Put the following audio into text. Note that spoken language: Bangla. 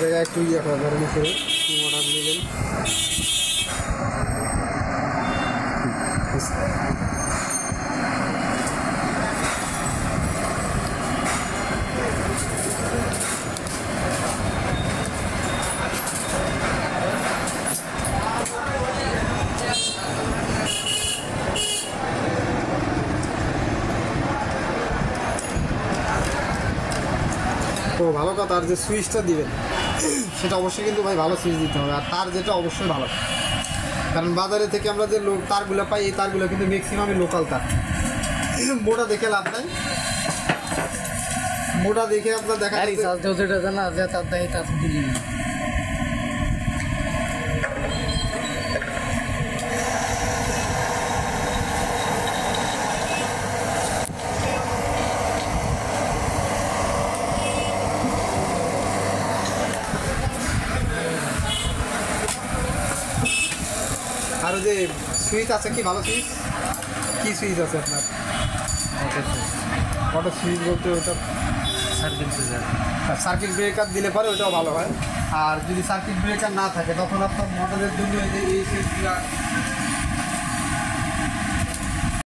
জায়গায় একটু ইয়ে হয় গরম করে অর্ডার নিলেন। তো ভালো কথা, আর যে সুইচটা দিবেন সেটা অবশ্যই কিন্তু ভাই ভালো সুইচ দিতে হবে, আর তার যেটা অবশ্যই ভালো, কারণ বাজারে থেকে আমরা যে তারগুলো পাই এই তারগুলো কিন্তু ম্যাক্সিমামই লোকাল তার। মোটা দেখে লাভ নাই, মোটা দেখে আপনার দেখা জানা যে তার দেয় তার আর যে সুইচ আছে কি ভালো সুইচ, কি সুইচ আছে আপনার? অটো সুইচ বলতে ওটা সার্কিট ব্রেকার দিলে পরে ওটাও ভালো হয়। আর যদি সার্কিট ব্রেকার না থাকে তখন আপনার মোটরের জন্য এই সুইচগুলো